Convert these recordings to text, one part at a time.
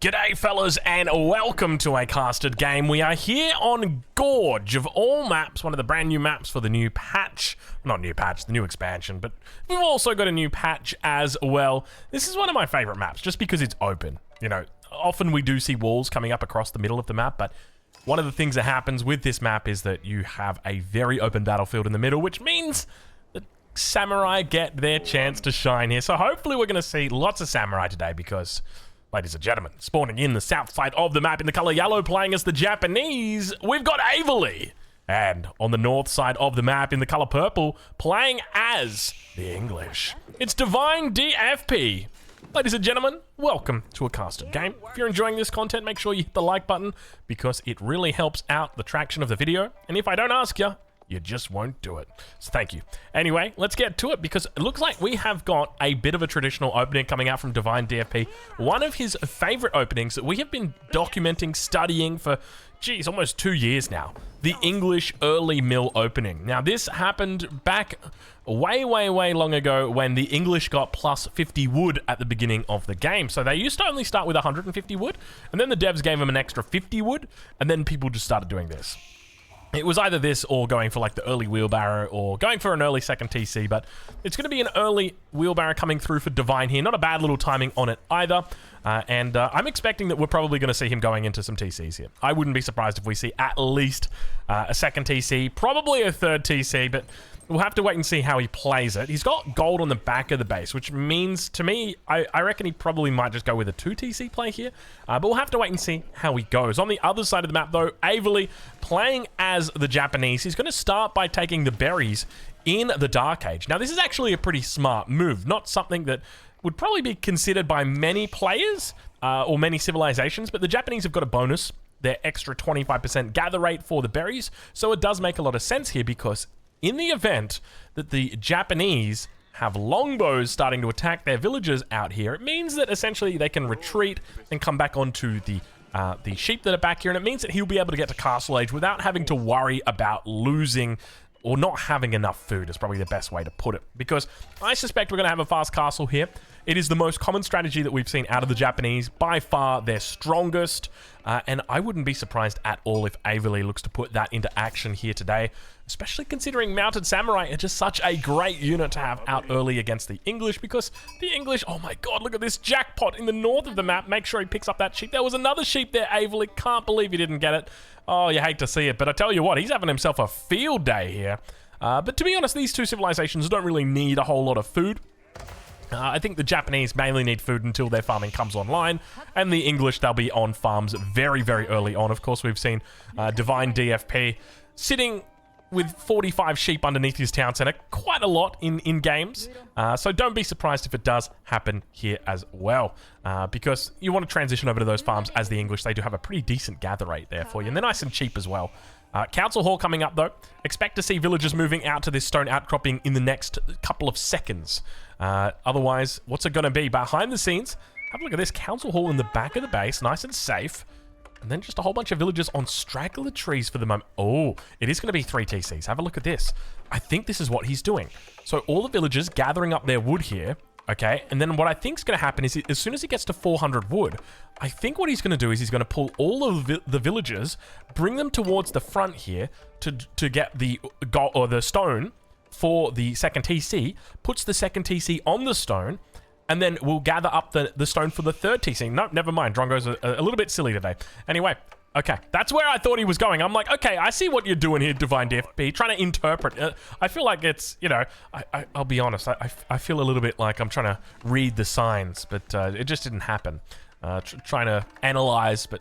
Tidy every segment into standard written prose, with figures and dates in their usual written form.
G'day fellas and welcome to a casted game. We are here on Gorge of all maps, one of the brand new maps for the new patch. Not new patch, the new expansion, but we've also got a new patch as well. This is one of my favorite maps just because it's open. You know, often we do see walls coming up across the middle of the map, but one of the things that happens with this map is that you have a very open battlefield in the middle, which means that samurai get their chance to shine here. So hopefully we're going to see lots of samurai today because, ladies and gentlemen, spawning in the south side of the map in the color yellow, playing as the Japanese, we've got Ayyubids. And on the north side of the map in the color purple, playing as the English, it's Divine DFP. Ladies and gentlemen, welcome to a casted game. If you're enjoying this content, make sure you hit the like button because it really helps out the traction of the video. And if I don't ask you, you just won't do it. So thank you. Anyway, let's get to it because it looks like we have got a bit of a traditional opening coming out from Divine DFP. One of his favorite openings that we have been documenting, studying for, geez, almost 2 years now. The English early mill opening. Now, this happened back way long ago when the English got plus 50 wood at the beginning of the game. So they used to only start with 150 wood, and then the devs gave them an extra 50 wood, and then people just started doing this. It was either this or going for like the early wheelbarrow or going for an early second TC, but it's going to be an early wheelbarrow coming through for Divine here. Not a bad little timing on it either. And I'm expecting that we're probably going to see him going into some TCs here. I wouldn't be surprised if we see at least a second TC, probably a third TC, but we'll have to wait and see how he plays it. He's got gold on the back of the base, which means to me, I reckon he probably might just go with a 2 TC play here. But we'll have to wait and see how he goes. On the other side of the map, though, Ayyubids playing as the Japanese. He's going to start by taking the berries in the Dark Age. Now, this is actually a pretty smart move, not something that would probably be considered by many players or many civilizations, but the Japanese have got a bonus, their extra 25% gather rate for the berries, so it does make a lot of sense here because in the event that the Japanese have longbows starting to attack their villagers out here, it means that essentially they can retreat and come back onto the sheep that are back here, and it means that he'll be able to get to Castle Age without having to worry about losing or not having enough food is probably the best way to put it. Because I suspect we're going to have a fast castle here. It is the most common strategy that we've seen out of the Japanese. By far, their strongest. And I wouldn't be surprised at all if Ayyubids looks to put that into action here today. Especially considering Mounted Samurai are just such a great unit to have out early against the English. Because the English, oh my god, look at this jackpot in the north of the map. Make sure he picks up that sheep. There was another sheep there, Ayyubids. Can't believe he didn't get it. Oh, you hate to see it. But I tell you what, he's having himself a field day here. But to be honest, these two civilizations don't really need a whole lot of food. I think the Japanese mainly need food until their farming comes online, and the English, they'll be on farms very early on. Of course, we've seen Divine DFP sitting with 45 sheep underneath his town center, quite a lot in games. So don't be surprised if it does happen here as well, because you want to transition over to those farms as the English. They do have a pretty decent gather rate there for you, and they're nice and cheap as well. Council Hall coming up, though. Expect to see villagers moving out to this stone outcropping in the next couple of seconds. Otherwise, what's it going to be? Behind the scenes, have a look at this. Council Hall in the back of the base, nice and safe. And then just a whole bunch of villagers on straggler trees for the moment. Oh, it is going to be 3 TCs. Have a look at this. I think this is what he's doing. So all the villagers gathering up their wood here. Okay, and then what I think is going to happen is as soon as he gets to 400 wood, I think what he's going to do is he's going to pull all of the villagers, bring them towards the front here to get the gold or the stone for the second TC, puts the second TC on the stone, and then we'll gather up the stone for the third TC. No, never mind. Drongo's a little bit silly today. Anyway, okay, that's where I thought he was going. I'm like, okay, I see what you're doing here, Divine DFP, trying to interpret. I feel like it's, you know, I'll be honest, I feel a little bit like I'm trying to read the signs, but it just didn't happen. Trying to analyze, but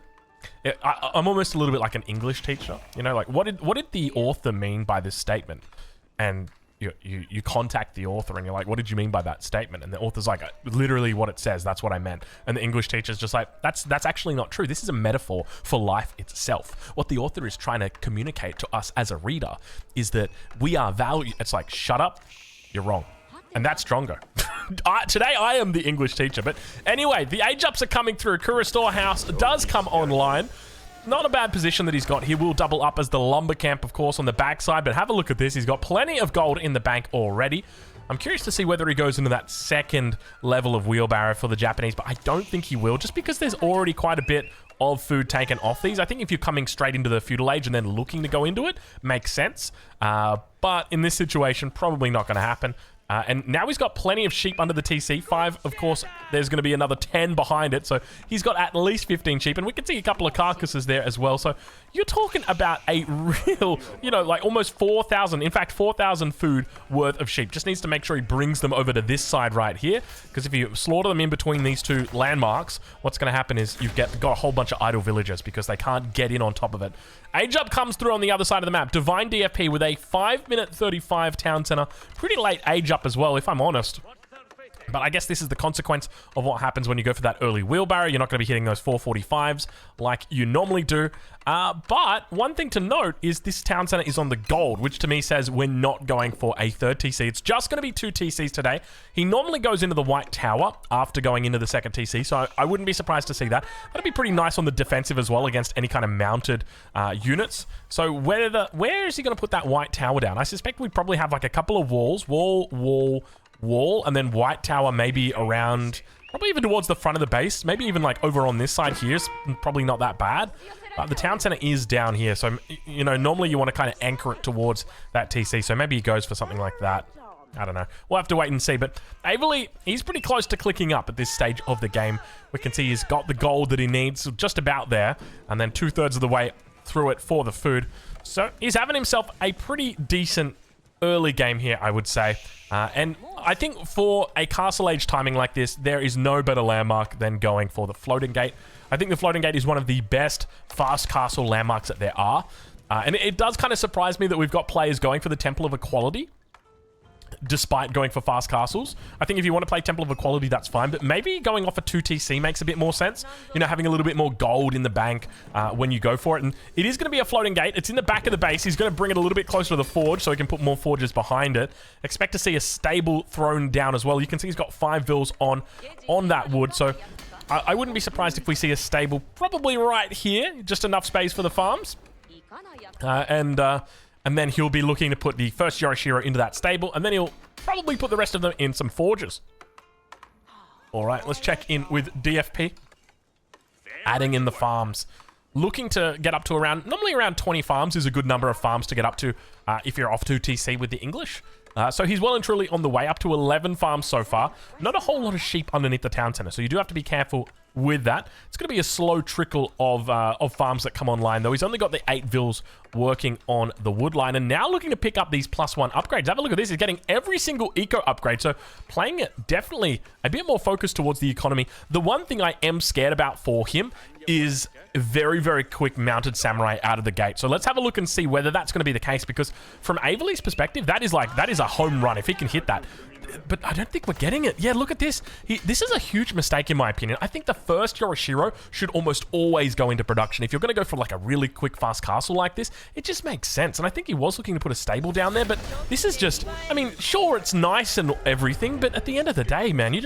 I'm almost a little bit like an English teacher. You know, like what did the author mean by this statement? And you contact the author and you're like, what did you mean by that statement? And the author's like, literally what it says, that's what I meant. And the English teacher's just like, that's actually not true. This is a metaphor for life itself. What the author is trying to communicate to us as a reader is that we are valued. It's like, shut up, you're wrong. And that's Drongo. Today I am the English teacher. But anyway, the age ups are coming through. Kura Storehouse does come online. Not a bad position that he's got. He will double up as the lumber camp, of course, on the backside. But have a look at this. He's got plenty of gold in the bank already. I'm curious to see whether he goes into that second level of wheelbarrow for the Japanese, but I don't think he will, just because there's already quite a bit of food taken off these. I think if you're coming straight into the feudal age and then looking to go into it, makes sense. But in this situation, probably not going to happen. And now he's got plenty of sheep under the TC. 5, of course, there's going to be another 10 behind it. So he's got at least 15 sheep. And we can see a couple of carcasses there as well. So you're talking about a real, you know, like almost 4,000, in fact, 4,000 food worth of sheep. Just needs to make sure he brings them over to this side right here. Because if you slaughter them in between these two landmarks, what's going to happen is you've got a whole bunch of idle villagers because they can't get in on top of it. Age Up comes through on the other side of the map. Divine DFP with a 5-minute 35 town center. Pretty late Age Up as well, if I'm honest. But I guess this is the consequence of what happens when you go for that early wheelbarrow. You're not going to be hitting those 445s like you normally do. But one thing to note is this town center is on the gold, which to me says we're not going for a third TC. It's just going to be 2 TCs today. He normally goes into the white tower after going into the second TC, so I wouldn't be surprised to see that. That'd be pretty nice on the defensive as well against any kind of mounted units. So where is he going to put that white tower down? I suspect we probably have like a couple of walls, wall, and then white tower maybe around, probably even towards the front of the base, maybe even like over on this side here. It's probably not that bad. The town center is down here, so, you know, normally you want to kind of anchor it towards that TC, so maybe he goes for something like that. I don't know. We'll have to wait and see, but Averly, he's pretty close to clicking up at this stage of the game. We can see he's got the gold that he needs, just about there, and then 2/3 of the way through it for the food. So he's having himself a pretty decent early game here, I would say. And I think for a castle age timing like this, there is no better landmark than going for the floating gate. I think the floating gate is one of the best fast castle landmarks that there are. And it does kind of surprise me that we've got players going for the Temple of Equality despite going for fast castles. I think if you want to play Temple of Equality, that's fine, but maybe going off a 2 TC makes a bit more sense. You know, having a little bit more gold in the bank when you go for it. And it is going to be a floating gate. It's in the back of the base. He's going to bring it a little bit closer to the forge so he can put more forges behind it. Expect to see a stable thrown down as well. You can see he's got 5 vills on that wood, so I wouldn't be surprised if we see a stable probably right here. Just enough space for the farms. And then he'll be looking to put the first Yorishiro into that stable, and then he'll probably put the rest of them in some forges. All right, let's check in with DFP. Adding in the farms. Looking to get up to normally around 20 farms is a good number of farms to get up to if you're off 2 TC with the English. So he's well and truly on the way, up to 11 farms so far. Not a whole lot of sheep underneath the town center, so you do have to be careful with that. It's going to be a slow trickle of farms that come online, though. He's only got the 8 vills working on the wood line, and now looking to pick up these +1 upgrades. Have a look at this. He's getting every single eco upgrade, so playing it definitely a bit more focused towards the economy. The one thing I am scared about for him is very, very quick mounted samurai out of the gate. So let's have a look and see whether that's going to be the case, because from Averly's perspective, that is a home run if he can hit that. But I don't think we're getting it. Yeah, look at this. This is a huge mistake in my opinion. I think the first Yorishiro should almost always go into production. If you're going to go for like a really quick, fast castle like this, it just makes sense. And I think he was looking to put a stable down there, but this is just, I mean, sure, it's nice and everything, but at the end of the day, man, you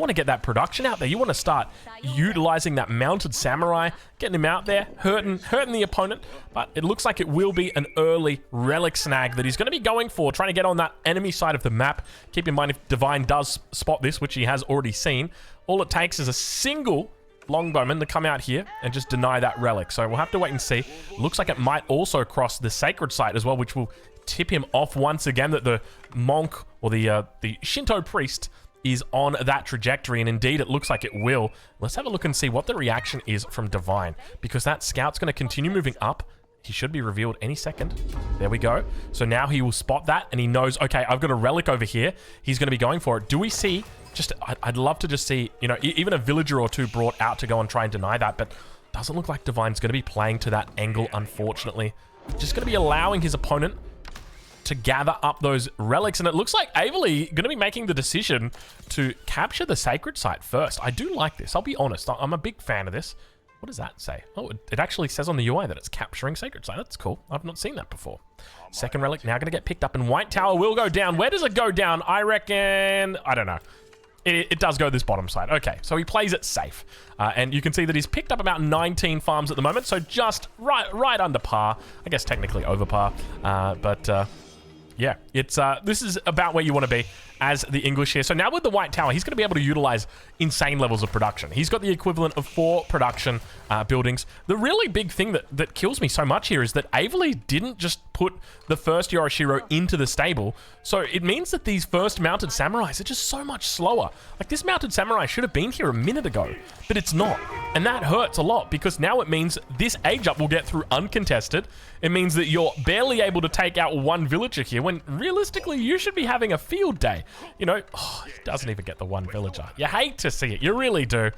want to get that production out there. You want to start utilizing that mounted samurai, getting him out there, hurting the opponent. But it looks like it will be an early relic snag that he's going to be going for, trying to get on that enemy side of the map. Keep in mind, if Divine does spot this, which he has already seen, all it takes is a single longbowman to come out here and just deny that relic. So we'll have to wait and see. Looks like it might also cross the sacred site as well, which will tip him off once again that the monk or the Shinto priest is on that trajectory, and indeed it looks like it will. Let's have a look and see what the reaction is from Divine, because that scout's going to continue moving up. He should be revealed any second. There we go. So now he will spot that, and he knows, okay, I've got a relic over here. He's going to be going for it. Do we see, I'd love to just see, you know, even a villager or two brought out to go and try and deny that, but doesn't look like Divine's going to be playing to that angle, unfortunately. Just going to be allowing his opponent to gather up those relics, and it looks like Averly going to be making the decision to capture the sacred site first. I do like this. I'll be honest. I'm a big fan of this. What does that say? Oh, it actually says on the UI that it's capturing sacred site. That's cool. I've not seen that before. Second relic now going to get picked up, and White Tower will go down. Where does it go down? I reckon, I don't know. It does go this bottom side. Okay, so he plays it safe. And you can see that he's picked up about 19 farms at the moment, so just right under par. I guess technically over par. But Yeah, it's this is about where you want to be as the English here. So now with the White Tower, he's going to be able to utilize insane levels of production. He's got the equivalent of 4 production buildings. The really big thing that kills me so much here is that Averley didn't just put the first Yorishiro into the stable. So it means that these first mounted samurais are just so much slower. Like, this mounted samurai should have been here a minute ago, but it's not. And that hurts a lot, because now it means this age up will get through uncontested. It means that you're barely able to take out 1 villager here, when realistically you should be having a field day. You know, he doesn't even get the 1 villager. You hate to see it. You really do.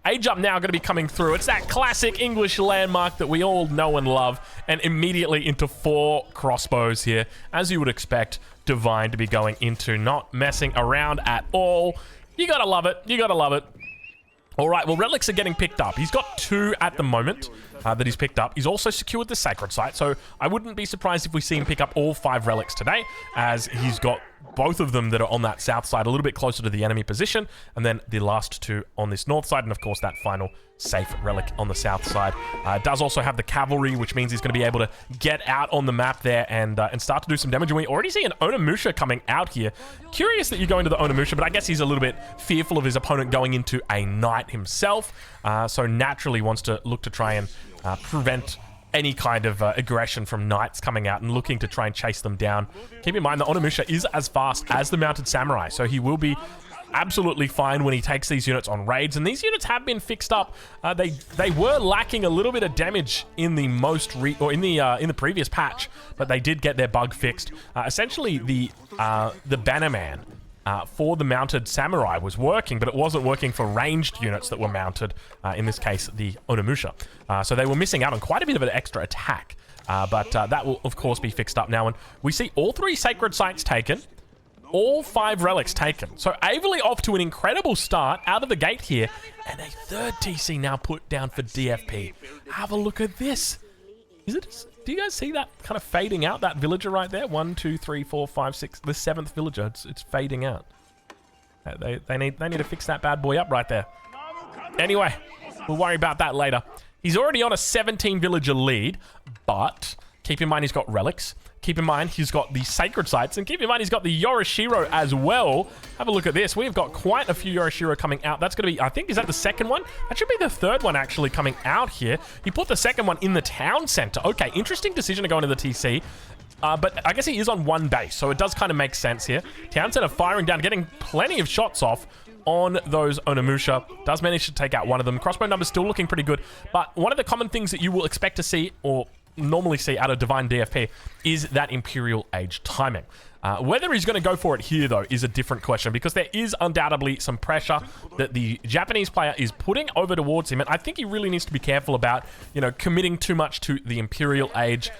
Age up now going to be coming through. It's that classic English landmark that we all know and love, and immediately into 4 crossbows here, as you would expect Divine to be going into, not messing around at all. You gotta love it. You gotta love it. All right, well, relics are getting picked up. He's got 2 at the moment that he's picked up. He's also secured the sacred site, so I wouldn't be surprised if we see him pick up all 5 relics today, as he's got both of them that are on that south side, a little bit closer to the enemy position, and then the last 2 on this north side, and of course that final safe relic on the south side. Does also have the cavalry, which means he's going to be able to get out on the map there and start to do some damage. And we already see an Onimusha coming out here. Curious that you go into the Onimusha, but I guess he's a little bit fearful of his opponent going into a knight himself, so naturally wants to look to try and prevent any kind of aggression from knights coming out and looking to try and chase them down. Keep in mind, the Onimusha is as fast as the mounted samurai, so he will be absolutely fine when he takes these units on raids. And these units have been fixed up. They were lacking a little bit of damage in the in the previous patch, but they did get their bug fixed. Essentially, the Bannerman for the mounted samurai was working, but it wasn't working for ranged units that were mounted, in this case, the Onimusha. So they were missing out on quite a bit of an extra attack, but that will, of course, be fixed up now. And we see all 3 sacred sites taken, all 5 relics taken. So Averley off to an incredible start out of the gate here, and a 3rd TC now put down for DFP. Have a look at this. Do you guys see that kind of fading out, that villager right there? 1, 2, 3, 4, 5, 6. The 7th villager. It's fading out. They need to fix that bad boy up right there. Anyway, we'll worry about that later. He's already on a 17 villager lead, but keep in mind he's got relics. Keep in mind he's got the sacred sites, and keep in mind he's got the Yorishiro as well. Have a look at this. We've got quite a few Yorishiro coming out. That's going to be, I think, is that the 2nd one? That should be the 3rd one actually coming out here. He put the 2nd one in the town center. Okay, interesting decision to go into the TC. But I guess he is on 1 base, so it does kind of make sense here. Town center firing down, getting plenty of shots off on those Onimusha. Does manage to take out one of them. Crossbow numbers still looking pretty good, but one of the common things that you will expect to see, or normally see out of Divine DFP, is that Imperial Age timing. Whether he's going to go for it here, though, is a different question, because there is undoubtedly some pressure that the Japanese player is putting over towards him, and I think he really needs to be careful about, you know, committing too much to the Imperial Age.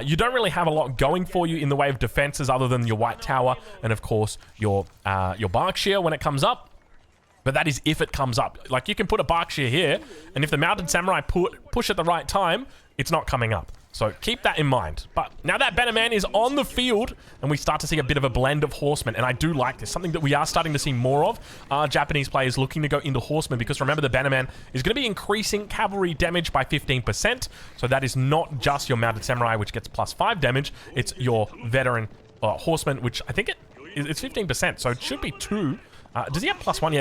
You don't really have a lot going for you in the way of defenses other than your White Tower and, of course, your Berkshire when it comes up. But that is if it comes up. Like, you can put a Berkshire here, and if the mounted samurai push at the right time, it's not coming up. So keep that in mind. But now that Bannerman is on the field, and we start to see a bit of a blend of horsemen, and I do like this. Something that we are starting to see more of are Japanese players looking to go into horsemen, because remember, the Bannerman is going to be increasing cavalry damage by 15%. So that is not just your mounted samurai, which gets +5 damage. It's your veteran horseman, which I think it's 15%. So it should be 2. Does he have +1? Yeah,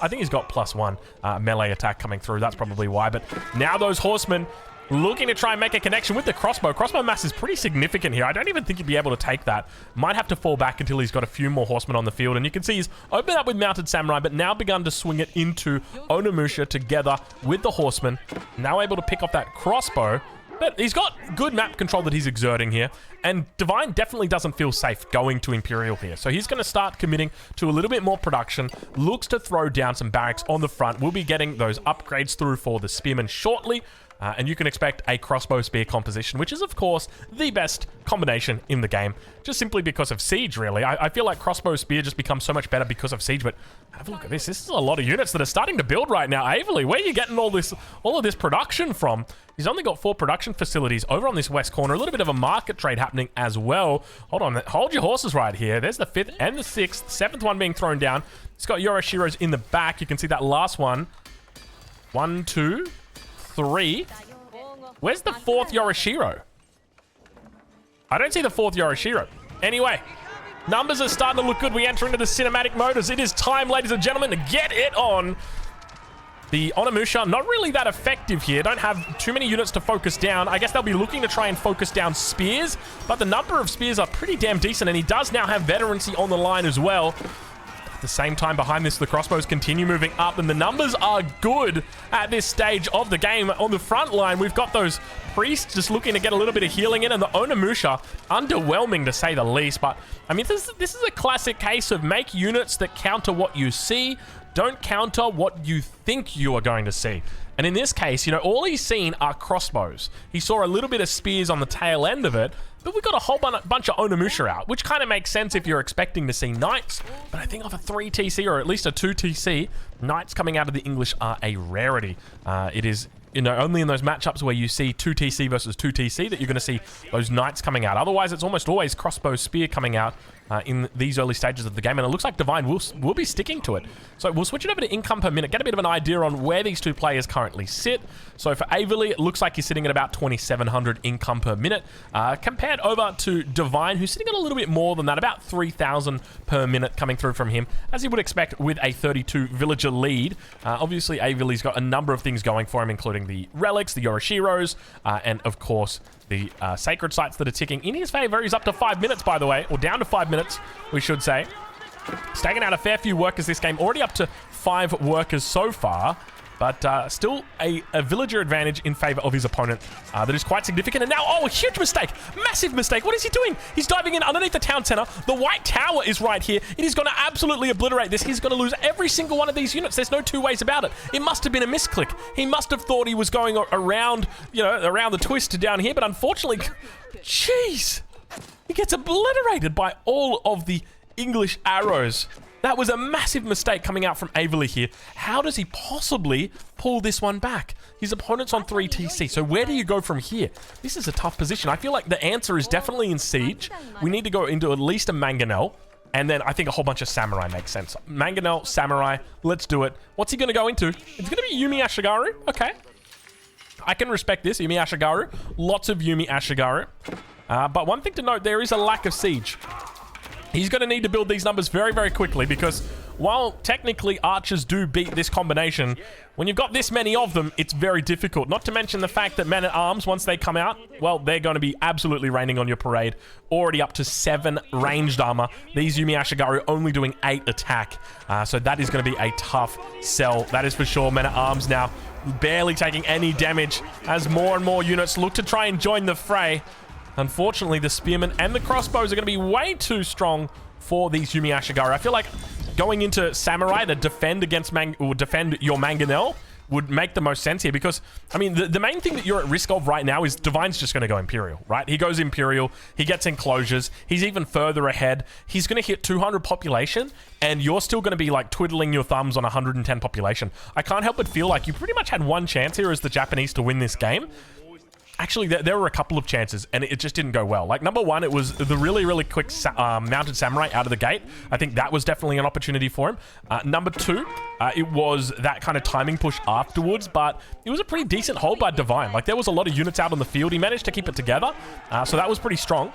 I think he's got +1 melee attack coming through. That's probably why. But now those horsemen looking to try and make a connection with the crossbow. Crossbow mass is pretty significant here. I don't even think he'd be able to take that. Might have to fall back until he's got a few more horsemen on the field. And you can see he's opened up with mounted samurai, but now begun to swing it into Onimusha together with the horsemen. Now able to pick off that crossbow. But he's got good map control that he's exerting here, and Divine definitely doesn't feel safe going to Imperial here. So he's going to start committing to a little bit more production, looks to throw down some barracks on the front. We'll be getting those upgrades through for the spearmen shortly. And you can expect a crossbow spear composition, which is, of course, the best combination in the game, just simply because of siege, really. I feel like crossbow spear just becomes so much better because of siege, but have a look at this. This is a lot of units that are starting to build right now. Averley, where are you getting all of this production from? He's only got 4 production facilities over on this west corner. A little bit of a market trade happening as well. Hold on, hold your horses right here. There's the 5th and the 6th, 7th one being thrown down. It's got Yorishiros in the back. You can see that last one. 1, 2, 3. Where's the 4th Yorishiro? I don't see the 4th Yorishiro. Anyway, Numbers are starting to look good. We enter into the cinematic mode as it is time, ladies and gentlemen, to get it on. The Onimusha, not really that effective here. Don't have too many units to focus down. I guess they'll be looking to try and focus down spears, but the number of spears are pretty damn decent, and he does now have veterancy on the line as well. At the same time, behind this, the crossbows continue moving up, and the numbers are good at this stage of the game. On the front line, we've got those priests just looking to get a little bit of healing in, and the Onimusha, underwhelming to say the least. But, I mean, this is a classic case of make units that counter what you see, don't counter what you think you are going to see. And in this case, you know, all he's seen are crossbows. He saw a little bit of spears on the tail end of it, but we got a whole bunch of Onimusha out, which kind of makes sense if you're expecting to see knights. But I think of a 3 TC or at least a 2 TC, knights coming out of the English are a rarity. It is, you know, only in those matchups where you see 2 TC versus 2 TC that you're going to see those knights coming out. Otherwise, it's almost always crossbow spear coming out in these early stages of the game, and it looks like Divine will be sticking to it. So we'll switch it over to income per minute, get a bit of an idea on where these two players currently sit. So for Averly, it looks like he's sitting at about 2,700 income per minute, compared over to Divine, who's sitting at a little bit more than that, about 3,000 per minute coming through from him, as you would expect with a 32 villager lead. Obviously, Averly's got a number of things going for him, including the relics, the Yoroshiros, and of course, the sacred sites that are ticking in his favor. He's up to 5 minutes, by the way, or down to 5 minutes, we should say. Staggering out a fair few workers this game, already up to 5 workers so far, but still a villager advantage in favor of his opponent that is quite significant. And now, oh, a huge mistake, massive mistake. What is he doing? He's diving in underneath the town center. The white tower is right here. It is going to absolutely obliterate this. He's going to lose every single one of these units. There's no two ways about it. It must have been a misclick. He must have thought he was going around, you know, around the twist to down here, but unfortunately, jeez, he gets obliterated by all of the English arrows. That was a massive mistake coming out from Averly here. How does he possibly pull this one back? His opponent's on 3 TC, so where do you go from here? This is a tough position. I feel like the answer is definitely in Siege. We need to go into at least a Mangonel, and then I think a whole bunch of Samurai makes sense. Mangonel, Samurai, let's do it. What's he going to go into? It's going to be Yumi Ashigaru. Okay. I can respect this, Yumi Ashigaru. Lots of Yumi Ashigaru. But one thing to note, there is a lack of Siege. He's going to need to build these numbers very, very quickly, because while technically archers do beat this combination, when you've got this many of them, it's very difficult. Not to mention the fact that men-at-arms, once they come out, well, they're going to be absolutely raining on your parade. Already up to 7 ranged armor. These Yumi Ashigaru only doing 8 attack. So that is going to be a tough sell. That is for sure. Men-at-arms now barely taking any damage as more and more units look to try and join the fray. Unfortunately, the spearmen and the crossbows are going to be way too strong for these Yumi Ashigaru. I feel like going into Samurai to defend against defend your Mangonel would make the most sense here, because, I mean, the main thing that you're at risk of right now is Divine's just going to go Imperial, right? He goes Imperial, he gets enclosures, he's even further ahead. He's going to hit 200 population, and you're still going to be, like, twiddling your thumbs on 110 population. I can't help but feel like you pretty much had one chance here as the Japanese to win this game. Actually, there were a couple of chances, and it just didn't go well. Like, number one, it was the really, really quick mounted samurai out of the gate. I think that was definitely an opportunity for him. Number two, it was that kind of timing push afterwards, but it was a pretty decent hold by Divine. Like, there was a lot of units out on the field. He managed to keep it together, so that was pretty strong.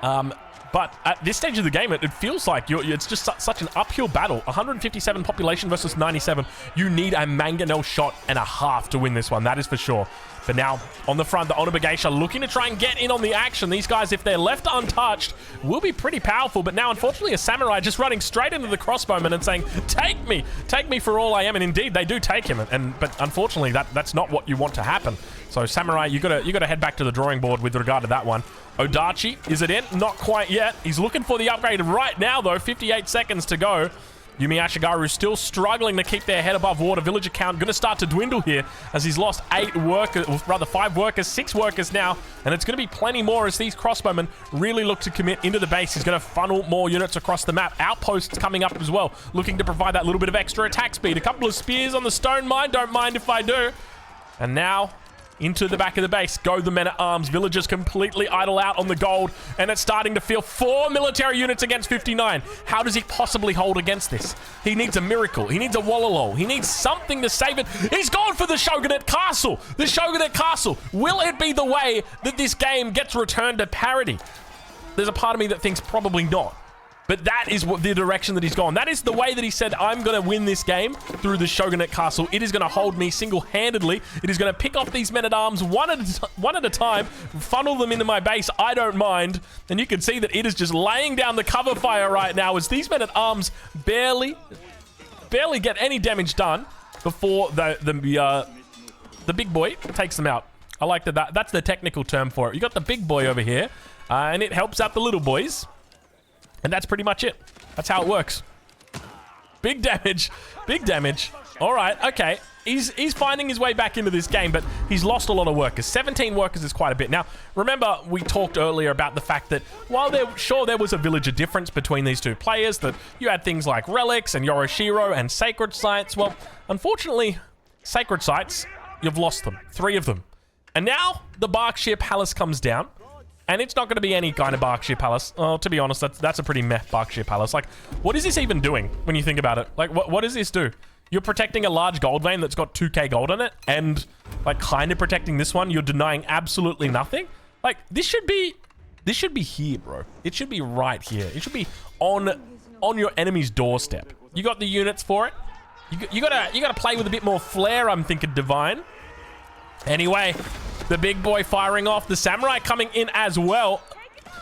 But at this stage of the game, it feels like it's just such an uphill battle. 157 population versus 97. You need a mangonel shot and a half to win this one. That is for sure. But now, on the front, the Onimusha looking to try and get in on the action. These guys, if they're left untouched, will be pretty powerful. But now, unfortunately, a samurai just running straight into the crossbowman and saying, take me for all I am. And indeed, they do take him. But unfortunately, that's not what you want to happen. So, samurai, you gotta head back to the drawing board with regard to that one. Odachi, is it in? Not quite yet. He's looking for the upgrade right now, though. 58 seconds to go. Yumi Ashigaru still struggling to keep their head above water. Villager count going to start to dwindle here as he's lost 8 workers, or rather 5 workers, 6 workers now. And it's going to be plenty more as these crossbowmen really look to commit into the base. He's going to funnel more units across the map. Outposts coming up as well, looking to provide that little bit of extra attack speed. A couple of spears on the stone mine. Don't mind if I do. And now, into the back of the base go the men-at-arms. Villagers completely idle out on the gold, and it's starting to feel 4 military units against 59. How does he possibly hold against this? He needs a miracle. He needs a wallalol. He needs something to save it. He's gone for the Shogunate Castle. The Shogunate Castle. Will it be the way that this game gets returned to parity? There's a part of me that thinks probably not. But that is what the direction that he's gone. That is the way that he said, I'm going to win this game through the Shogunate Castle. It is going to hold me single-handedly. It is going to pick off these men-at-arms one at a time, funnel them into my base. I don't mind. And you can see that it is just laying down the cover fire right now as these men-at-arms barely get any damage done before the big boy takes them out. I like that. That's the technical term for it. You got the big boy over here, and it helps out the little boys. And that's pretty much it. That's how it works. Big damage. Big damage. All right, okay. He's finding his way back into this game, but he's lost a lot of workers. 17 workers is quite a bit. Now, remember, we talked earlier about the fact that while there was a villager difference between these two players, that you had things like relics and Yoroshiro and sacred sites. Well, unfortunately, sacred sites, you've lost them. 3 of them. And now the Berkshire Palace comes down. And it's not going to be any kind of Berkshire Palace. Oh, to be honest, that's a pretty meh Berkshire Palace. Like, what is this even doing when you think about it? Like, what does this do? You're protecting a large gold vein that's got 2k gold on it, and, like, kind of protecting this one. You're denying absolutely nothing. Like, this should be here, bro. It should be right here. It should be on your enemy's doorstep. You got the units for it. You gotta play with a bit more flair, I'm thinking, Divine. Anyway, the big boy firing off. The samurai coming in as well.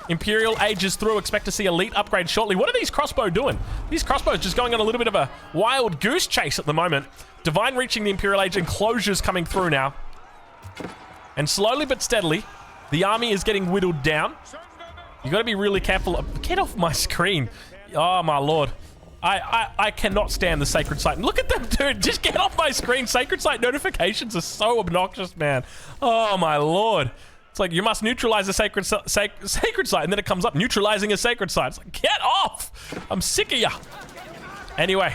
Imperial Ages through. Expect to see elite upgrade shortly. What are these crossbow doing? These crossbows just going on a little bit of a wild goose chase at the moment. Divine reaching the Imperial Age, enclosures coming through now. And slowly but steadily, the army is getting whittled down. You got to be really careful. Get off my screen. Oh, my lord. I cannot stand the Sacred Site. Look at them, dude. Just get off my screen. Sacred Site notifications are so obnoxious, man. Oh, my lord. It's like, you must neutralize a sacred site, and then it comes up, neutralizing a sacred site. It's like, get off! I'm sick of ya. Anyway,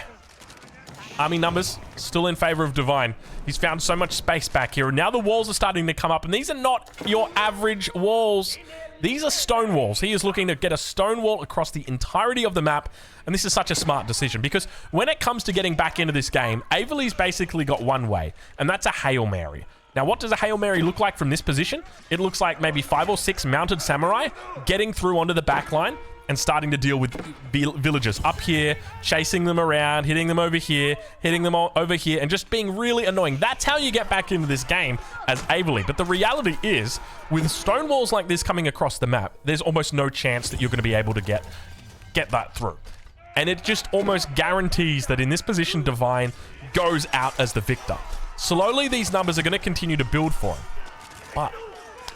army numbers still in favor of Divine. He's found so much space back here, and now the walls are starting to come up, and these are not your average walls. These are stone walls. He is looking to get a stone wall across the entirety of the map, and this is such a smart decision, because when it comes to getting back into this game, Averly's basically got one way, and that's a Hail Mary. Now, what does a Hail Mary look like from this position? It looks like maybe 5 or 6 mounted samurai getting through onto the back line and starting to deal with villagers up here, chasing them around, hitting them over here, hitting them over here, and just being really annoying. That's how you get back into this game as Averly. But the reality is, with stone walls like this coming across the map, there's almost no chance that you're going to be able to get that through. And it just almost guarantees that in this position, Divine goes out as the victor. Slowly, these numbers are going to continue to build for him. But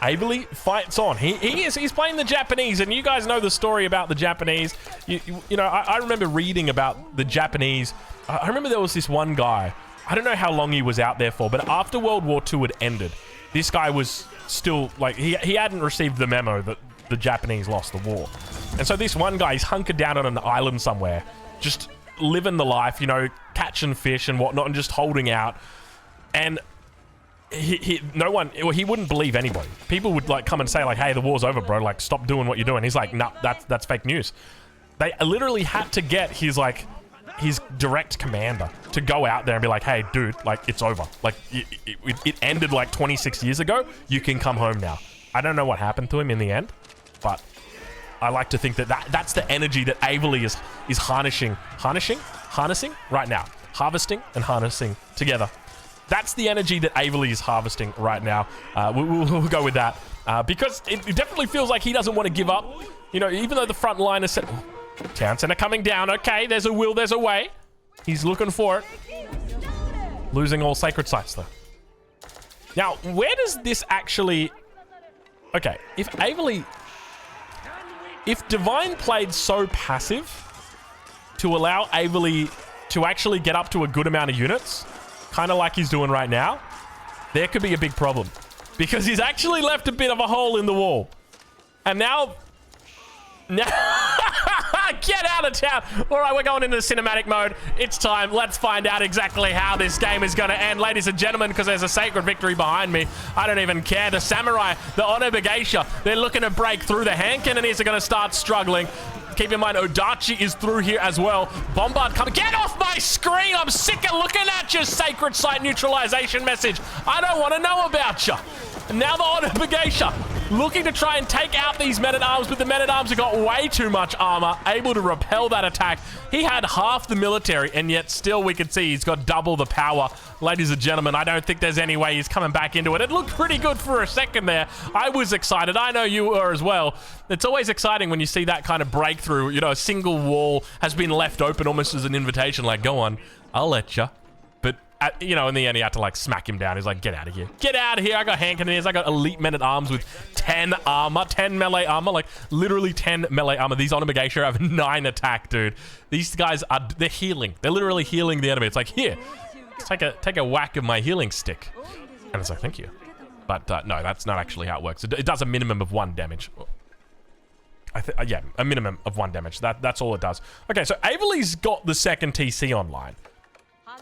Averly fights on. He's playing the Japanese, and you guys know the story about the Japanese. You know, I remember reading about the Japanese. I remember there was this one guy. I don't know how long he was out there for, but after World War II had ended, this guy was still, like, he hadn't received the memo that the Japanese lost the war. And so this one guy, he's hunkered down on an island somewhere, just living the life, you know, catching fish and whatnot, and just holding out. And he wouldn't believe anybody. People would like come and say like, hey, the war's over, bro. Like, stop doing what you're doing. He's like, no, that's fake news. They literally had to get his direct commander to go out there and be like, hey, dude, like, it's over. Like, it ended like 26 years ago. You can come home now. I don't know what happened to him in the end, but I like to think that's the energy that Averly is harnessing right now. Harvesting and harnessing together. That's the energy that Averly is harvesting right now. We'll go with that. Because it definitely feels like he doesn't want to give up. You know, even though the front line is set... Town center coming down. Okay, there's a will, there's a way. He's looking for it. Losing all sacred sites, though. Now, where does this actually... Okay, if Divine played so passive to allow Averly to actually get up to a good amount of units... kind of like he's doing right now, there could be a big problem. Because he's actually left a bit of a hole in the wall. And now... Get out of town! Alright, we're going into cinematic mode. It's time. Let's find out exactly how this game is going to end, ladies and gentlemen, because there's a sacred victory behind me. I don't even care. The samurai, the Onobugeisha, they're looking to break through. The hand cannoneers are going to start struggling. Keep in mind, Odachi is through here as well. Bombard coming. Get off my screen! I'm sick of looking at your sacred site neutralization message. I don't want to know about you. And now the Onobugeisha. looking to try and take out these men-at-arms, but the men-at-arms have got way too much armor, able to repel that attack. He had half the military, and yet still we can see he's got double the power. Ladies and gentlemen, I don't think there's any way he's coming back into it. It looked pretty good for a second there. I was excited. I know you were as well. It's always exciting when you see that kind of breakthrough. You know, a single wall has been left open almost as an invitation, like, go on, I'll let you. But, you know, in the end, he had to, like, smack him down. He's like, get out of here. Get out of here. I got hand cannoneers. I got elite men-at-arms with 10 armor, 10 melee armor, like, literally 10 melee armor. These Onomageisha have 9 attack, dude. These guys are, they're healing. They're literally healing the enemy. It's like, here, take a whack of my healing stick. And it's like, thank you. But, no, that's not actually how it works. It does a minimum of 1 damage. Yeah, a minimum of 1 damage. That's all it does. Okay, so Aveli's got the second TC online.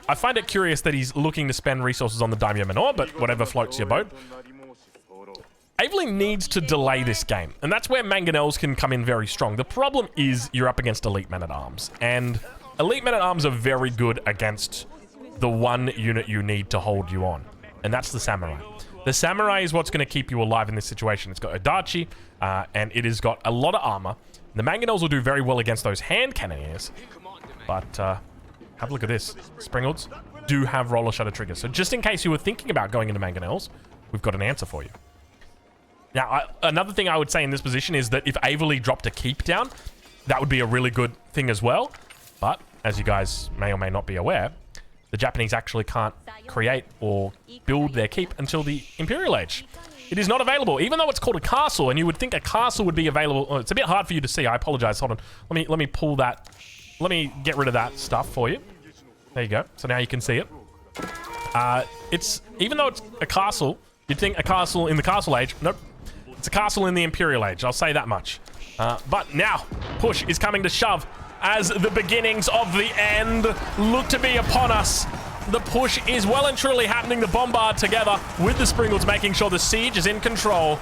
I find it curious that he's looking to spend resources on the Daimyo Menor, but whatever floats your boat. Aveli needs to delay this game, and that's where Mangonels can come in very strong. The problem is you're up against elite men-at-arms, and elite men-at-arms are very good against the one unit you need to hold you on, and that's the Samurai. The Samurai is what's going to keep you alive in this situation. It's got Odachi, and it has got a lot of armor. The Mangonels will do very well against those hand cannoneers, but have a look at this. Springalds do have roller shutter triggers, so just in case you were thinking about going into Mangonels, we've got an answer for you. Now, another thing I would say in this position is that if Aveli dropped a keep down, that would be a really good thing as well, but as you guys may or may not be aware, the Japanese actually can't create or build their keep until the Imperial Age. It is not available, even though it's called a castle, and you would think a castle would be available. Oh, it's a bit hard for you to see. I apologize. Hold on. Let me pull that. Let me get rid of that stuff for you. There you go. So now you can see it. It's, even though it's a castle, you'd think a castle in the Castle Age. Nope. It's a castle in the Imperial Age. I'll say that much. But now, push is coming to shove as the beginnings of the end look to be upon us. The push is well and truly happening. The bombard together with the Springles, making sure the siege is in control.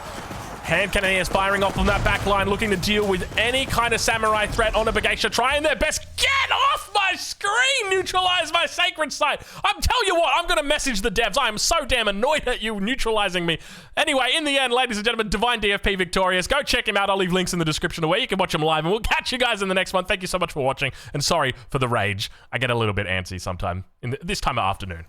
Hand cannoneers firing off on that back line, looking to deal with any kind of samurai threat on Abbasid, trying their best. Get off my screen! Neutralize my sacred site! I'm telling you what, I'm going to message the devs. I am so damn annoyed at you neutralizing me. Anyway, in the end, ladies and gentlemen, Divine DFP victorious. Go check him out. I'll leave links in the description where you can watch him live, and we'll catch you guys in the next one. Thank you so much for watching, and sorry for the rage. I get a little bit antsy sometime, this time of afternoon.